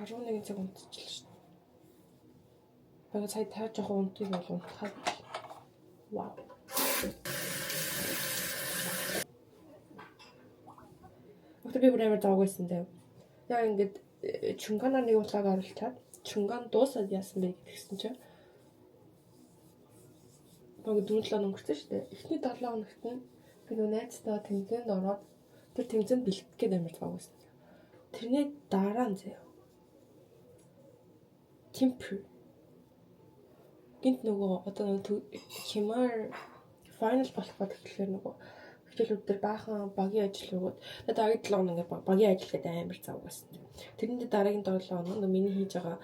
11 цаг унтчихлаа шүү дээ. Багы сая таа жоохон унтыг бол унтахад. Вау. Өдөр би бүр амар завгүйсэн дээ. Яг ингээд чунганаар нэг удаа оруулчаад чунган дуусаад яасан бэ гэсэн чинь баг 4 7 өнгөрсөн шүү дээ. Эхний 7 хоногт нь би нөө найзтайгаа тэмцээнд ороод тэр тэмцээнд бэлтгэх гээд амар завгүйсэн. Тэрний дараа нь заяа. Темпер. Гинт нөгөө одоо химаар файнал болох гэдэг тэгэхээр нөгөө хичээлүүд дээр баахан багийн ажил өгөөд дараагийн 7 хоног ингээд багийн ажил гэдэг амар завгүйсэн. Тэрний дараагийн 7 хоног миний хийж байгаа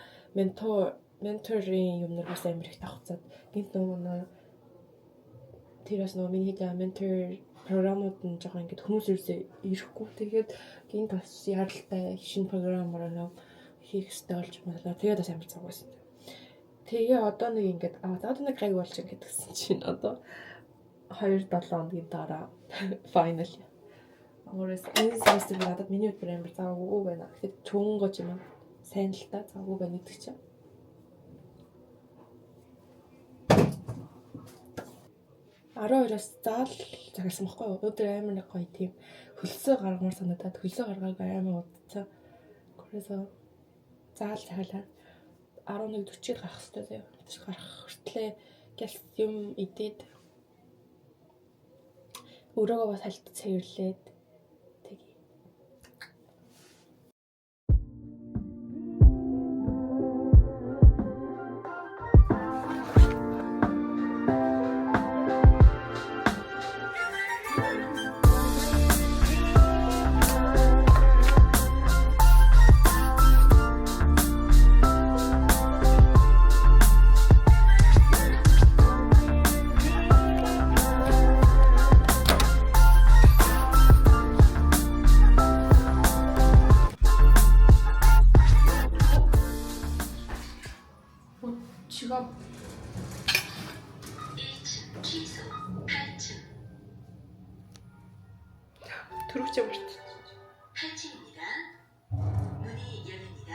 менторын юмнууд бас амар их давхцаад гинт нөгөө тэрээс нөгөө миний хийж байгаа ментор програмууд нь жоохон ингээд хүмүүс ерөөсөө ирэхгүй. Тэгээд гинт бас яралтай шинэ програмаар хийх хэрэгтэй болж байна. Тэгээд бас амар завгүйсэн. Тэгээ одоо нэг ингээд одоо нэг гайг болж ингээд гэсэн чинь одоо 2-7 хоногийн дараа файнал. Өөрөөс энэ semester надад миний өдөр амар завгүй байна. Тэгэхээр чөнгөж юм сайн л та завгүй байна гэдэг чинь. Араараас заал цагаарсан байхгүй юу? Өдөр амар нэг гоё тийм хөлсөө гаргамаар санагдаад хөлсөө гаргааг амар удацсан. Тэрээс заал цагаалаа 11:40-д гарах хэрэгтэй заяа. Тэгж гарах хүртлээр кальциум идээд өрөөгөө бас хальт цэвэрлээд тэгье. 지갑 들어오지 말자. 8층입니다. 문이 열립니다.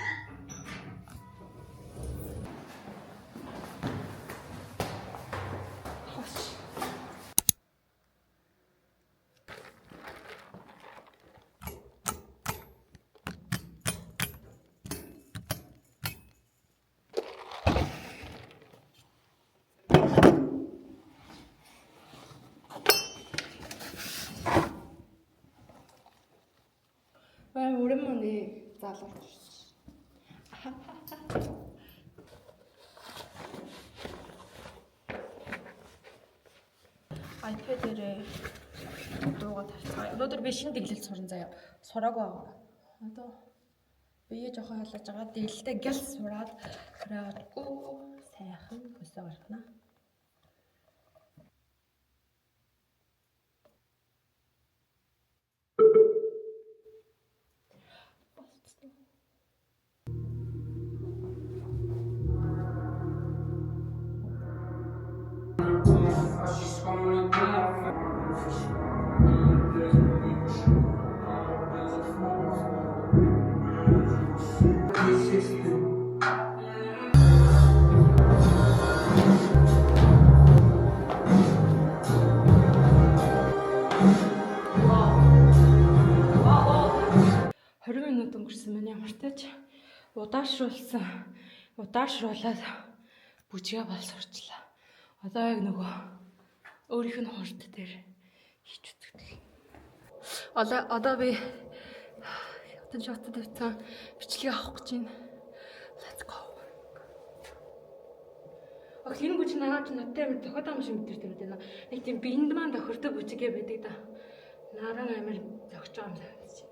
오랜만에 잘라. 아이패드를 дуугаа тавьчихаа. Өнөөдөр би шинэ дэглэлд сурна заяа. Сураагүй байгаа. Одоо бие жоохон халааж байгаа. Дэглэлтэй гэл сураад хараагүй сайхан өсөө гаргана. өнгөрсөн мань ямартайч удаашруулаад бүжгээ болсорчлаа. Одоо яг нөгөө өөрийнх нь хурд дээр хийж үзэгдэл. Одоо би хатан шатад тавьсан бичлэгийг авах гэж байна. Let's go. Ахлын бүч наач надтай амар тохиод юм шиг мэдэрдэг юм байна. Нэг тийм биенд маань тохирдог бүжгээ байдаг да. Наран амар зогч байгаа юм санагдаж.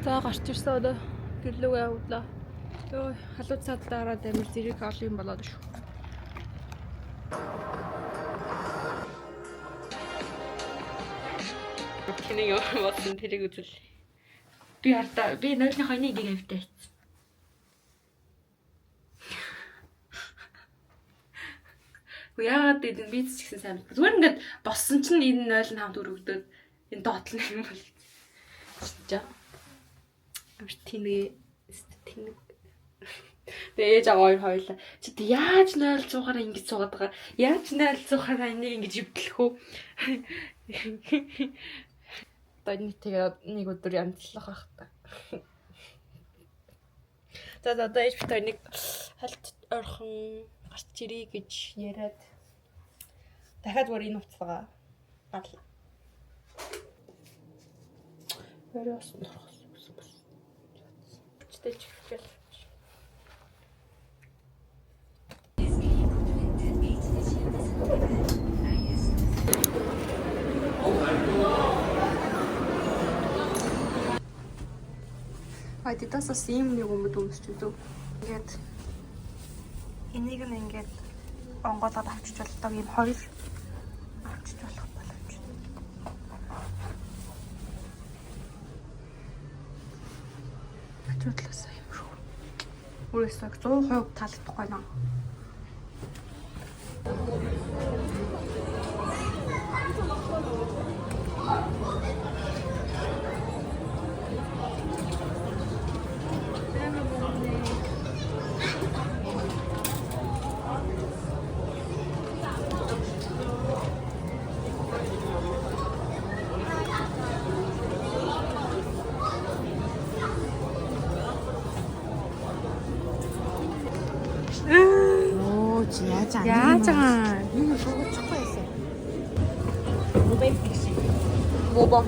За гарч ирсэн одоо гэрлүүгээ явуулаа. Йоо халуун цаад дараад амар зэрэг олон юм болоод шүү. Тэнийг явуулсан тэрийг үзэл. Би нойлны хойныг нэг автай хийсэн. Яагаад гэдэг би ч гэсэн сайн. Зүгээр ингээд боссон чинь энэ нойл нь хамт өргөдөөд Энэ доотлон юм бол 진짜 амар тэнэг. Тэгээ ээж аваа хоёулаа чи яаж 0-100-аараа ингэж суугаад байгаа? Яаж 0-100-аараа энийг ингэж өвдлөх үү? Таны тэгээ нэг өдөр янзлах байх та. За одоо ээж битээ нэг хальт орхон гарч ирээ гэж яриад дахиад бүр энэ уцлага гарлаа. Өрөөс норхос. Бүчтэй чихэл. Адидасаас ийм нэг өмд өмсч үү. Ингээд энийг нь ингээд онгоолоод авчиж болдог ийм хоёр авчиж болох боломж. Ачуудлаасаа юм шүү. Өөрөөсөө 100% таалагдахгүй наа. 야장. 이거 보고 축구했어요. 모범.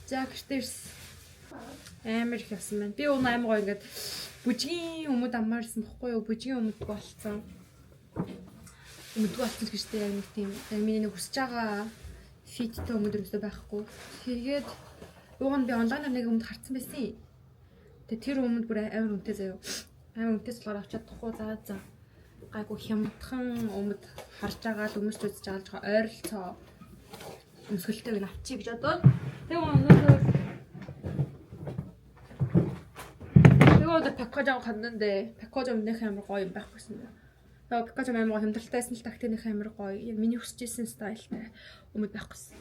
За гэртээс амар их явсан байна. Би өнөө амар гоё ингээд бүжгийн өмд аммаарсан бохгүй юу? Бүжгийн өмд болцсон. Өмд болцсон гэжтэй яг нэг тийм яг миний нэг хүсэж байгаа фиттэй өмд өрөөсөө байхгүй. Тэгээд уг нь би онлайнаар нэг өмд харсан байсан. Тэгээ тэр өмд бүр амар үнэтэй заяа. Амар үнэтэйс болохоор авчаад тахгүй за. Гайгүй хямдхан өмд харж байгаа л өмсч үзэж байгаа л жоо ойролцоо өмсгөлтэйг нь авчиг гэж бодоод тэг өнөөдөр паккажаа хандандэ паккажаа өмнөх амар гоё юм байх гэсэн. Тэгээ паккажаа амар гоё хямдралтайсэн л тактикных амар гоё. Яг миний хүсэжсэн стайлтай өмд байх гэсэн.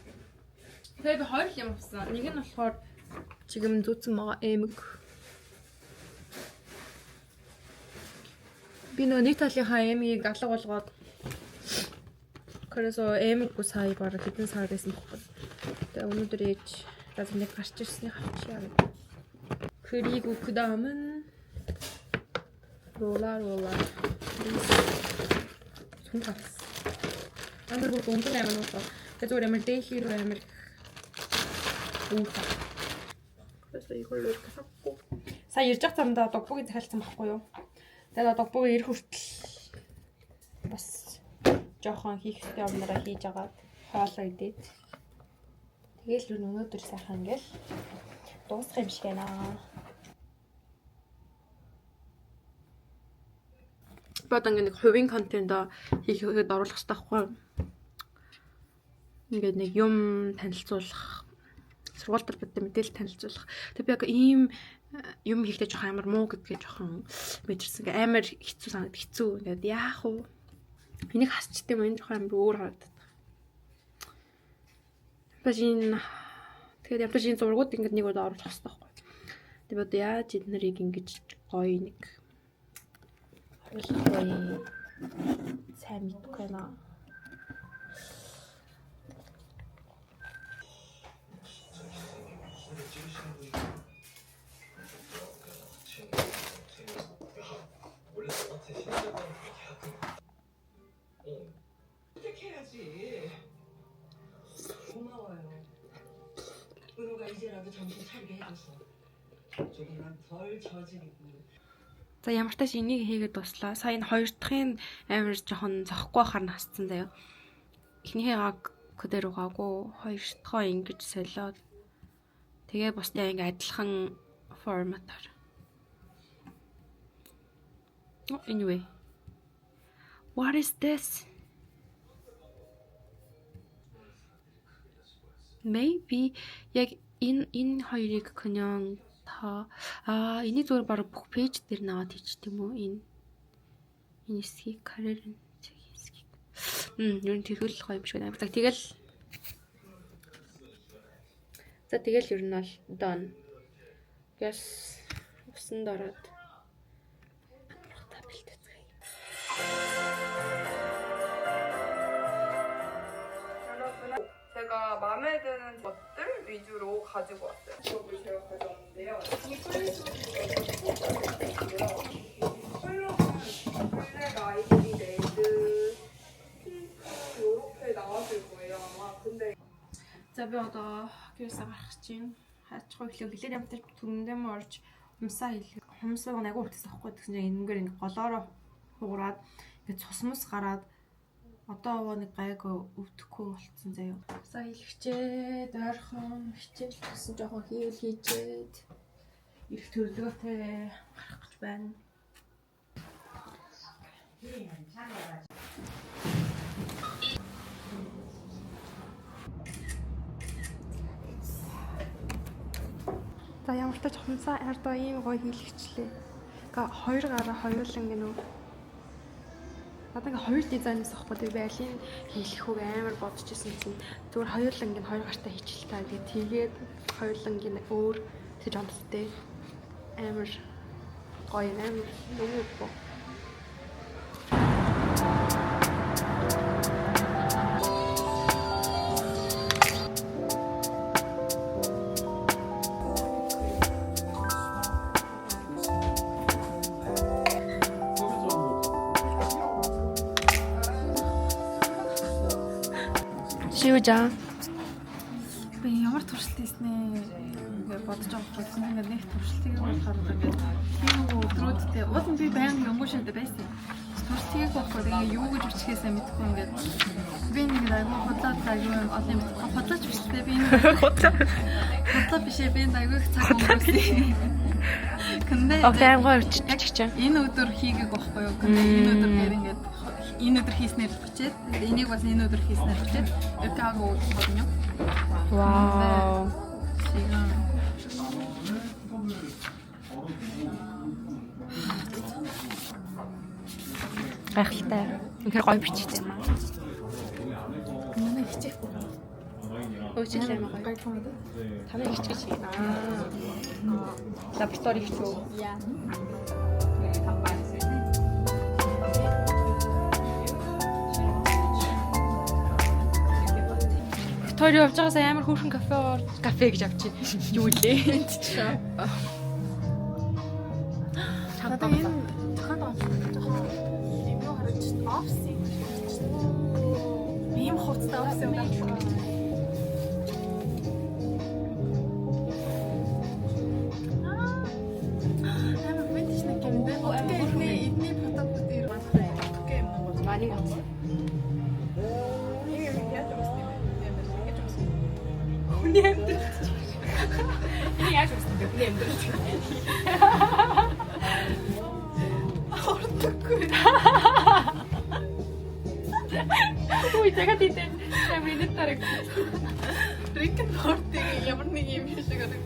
Тэгээ би хоёр юм авсан. Нэг нь болохоор чигэм зүүцэн байгаа эмэг. Би нэг талынхаа эмийг алга болгоод 그래서 эмэггүй сая бараг хэдэн сар байсан бохгүй. Тэгээ өнөөдөр ээж нэг гарч ирсний хавчяа гэдэг. 그리고 그 다음은 롤라 손가락. 안들 보고 엄청 잘 만들었어. 그래서 우리 амар 데일리로 амар 우파. 그래서 이걸로 이렇게 샀고. сая ирж байгаа замдаа догбогийг захиалсан байхгүй юу? Тэгээд догбогийг ирэх хүртэл бас жоохон хийх хэрэгтэй юмнараа хийж агаад хоолоо идээд тэгээл өнөөдөр сайхан ингээл дуусах юм шиг байна. Бод ингээд нэг хувийн контент хийхэд оруулах хэрэгтэй байхгүй. Ингээд нэг юм танилцуулах, сургуультай бид мэдээлэл танилцуулах. Тэг би яг ийм юм хийхдээ жоохон амар муу гэдгээ жоохон мэдэрсэн. Ингээ амар хэцүү санаад хэцүү ингээд яах вэ? Энийг хасчихдээ мөн жоохон амар өөр харагдаад. Тэгээд явж энэ зургууд ингээд нэг удаа оруулах хэрэгтэй байхгүй. Тэгээд одоо яаж эднэрийг ингэж гоё нэг оруулах вэ? Сайн мэдгүй байна. 고마워요. 은호가 이제라도 정신 차리게 해줘서 조금만 덜 저지르고. За ямар ч тааш энийг хийгээд дуслаа. Сая энэ хоёр дахын амар жоохон зохгүй байхаар нь хасцсан заяа. Эхнийхээ кодер угаагүй хоёр дахь ингэж солиод тэгээ бусдаа ингээ адилхан форматаар. Anyway. What is this? Maybe яг энэ хоёрыг Canon та энийг зөвөр баг бүх пэйж дээр наваад хийчих тийм үү? Энэ хэсгийг карьер хэсгийг Ер нь тэрхүүл гоё юм шиг байна. За тэгэл ер нь бол done. Яс усанд ороод амрахтаа бэлтээцгээе. 제가 마음에 드는 것들 위주로 가지고 왔어요. 이걸 제가 가져왔는데요. 이 컬러는 블랙 아이보리 레드, 핑크 이렇게 나왔을 거예요 아마. 근데 За би одоо гэрээсээ гарах чинь хаачихгүй хэлээ хэлээд ямтай түрүүндээ м орж хумсаа хэлээ. Хумсаа агуу утсан байхгүй гэсэн чинь энэгээр ингээ голоороо хугараад ингээ цусмас гараад одоо нэг гайг өвдөхгүй болцсон заяа. За хэлчихээд ойрхон хичээл гэсэн жоохон хийвэл хийчээд их төрлөөтэй гарах гэж байна. За ямар ч тач хумсаа ардаа ийм гоё хийлгчлээ. Га хоёр гараа хоёулан гинөө. Надад хоёр дизайнээс авахгүй би алийг хийлгэх үг амар бодож ирсэн чинь зүгээр хоёуланг нь хоёр гартаа хийчихэл та тэгээд хоёуланг нь өөр тэгж амттай амар гоё амар нэмэр бо. Шивжаа. Би ямар туршилт хийснэ гэж бодож байгаа байхгүй. Ингээд нэг туршилтыг болохоор ингээд тийм өдрүүдтэй уул нь би байнга өнгөшөд байсан. Туршилтыг байхгүй. Тэгээ юу гэж үчгээсээ мэдэхгүй ингээд би нэг айгүй худлаад айгүй олон юм худлаач биштэй би худлаа бишээ би айгүй цаг өнгөрсөн. 근데 Офиангой үччихэж. Энэ өдөр хийгээг байхгүй юу? Энэ өдөр гээд ингээд энэ өдөр хийснээр бичээд энийг бас энэ өдөр хийснээр бичээд ÖК-г бодно. Вау. Гайхалтай. Үнэхээр гоё бичсэн юм аа. Манай хичээхгүй. Өөчлөө маа гоё. Танай хичээж. Лаборатори хичүү. Яа. Тори явж байгаасаа амар хөөрхөн кафе гэж авчих. Юу лээ? Надад энэ тохиолдол жоохон юм юу харагч офсиг. Ийм хувцастай офс юм байна. Амар мэдээж нэг юм байна. Эдний фотографи дээр окей юм байна. Маний гоо. Хүний амьдрал. Энэ яаж үстэй бэ? Хүний амьдрал. Ордоггүй. Ой, тэгээд энэ миний тариг. Рик н Мортиг ямар нэг юм шиг хараг.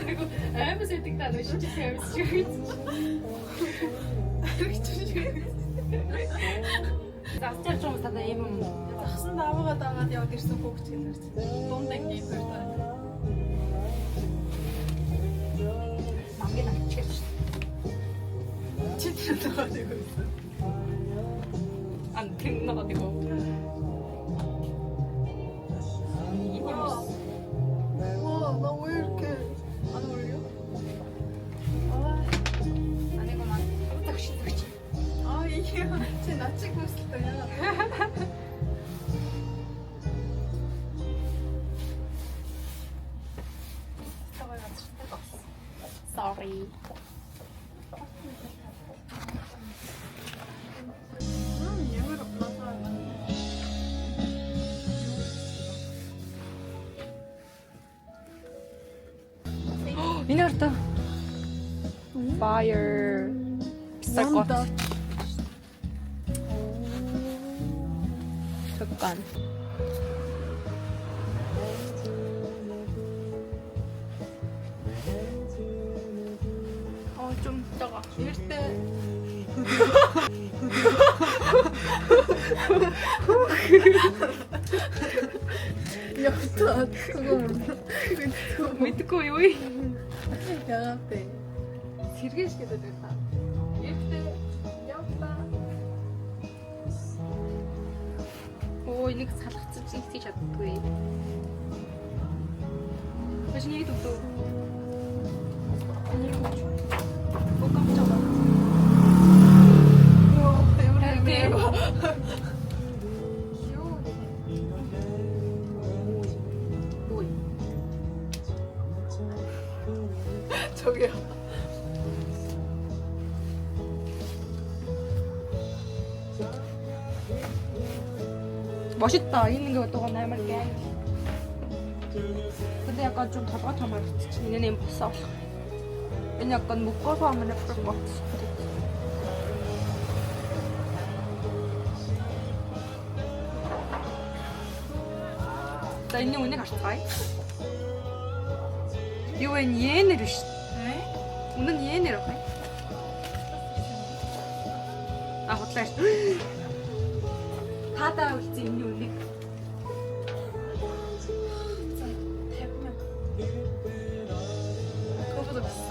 Нэг амар сэтгэл тань шиж явж шиг. Завчаар ч юм та ийм юм. Загсан даваагаа дагаад яваад ирсэн хүүхд чинь харж. Дунд ангийн хоёр таа. Хамгийн ачиж шүү. Чи тэр дагаад явсан. Ан тийм нэг нэг. 나 왜 이렇게 안 어울려? 아니구만. 깜짝이야. 아 이게 제 낯찍고 있을 때야. Sorry. 얘를 없어서 Энэ өртөө. Fire. Сакот. Төгөн. 좀 байгаа. Эртээ Яхтаа кого мэдгүй юу? Яагаад бэ? Сэргээж гэдэг байна. Эртээ явлаа. Оо, энийг салгацсан чи хийж чаддгүй. Маш нэг дүү. Энийг ч. Оо, 깜짝아. Оо, 대박. 저기요. 멋있다. 있는 게 어떠고 나 말게. 근데 약간 좀 답답한 말 같지. 얘네는 벗어. 얘는 약간 묶어서 하면 예쁠 것 같지. 나 있는 오늘 갔어. 이건 얘네를 씨. 오늘 얘네를 해. 아, 어때? 바다 있지, 있니 언니? 대박. 그거보다 비싸?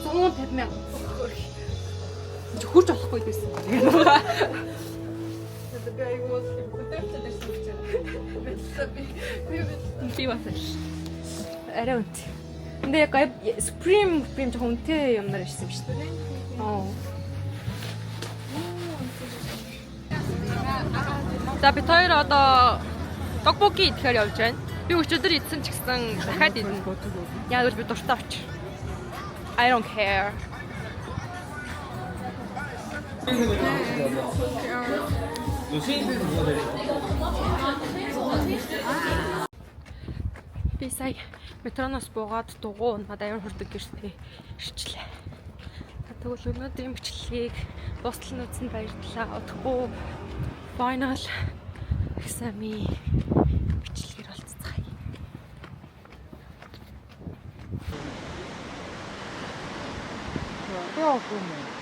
너무 대박. 이제 홀 줄 알고 있겠어. 내가 이거 그때부터 낼 수 있잖아. 비와서. 아라운트. 근데 약간 스프림 저 홍태 연말에 있습니다. За би хоёр одоо 떡볶и идэхээр явж байна. Би өчигдөр идсэн ч гэсэн дахиад идэнэ. Яг л би дуртай очив. I don't care. Би сая метроноос буугаад дугуй надад аяар хүрдэг гэртээ ирчлээ. Тэгвэл өнөөдрийн бичлэгийг дуустал үзсэнд баярлалаа. Удахгүй final exam-ийн бичлэгээр олцгаая. Яа гоо.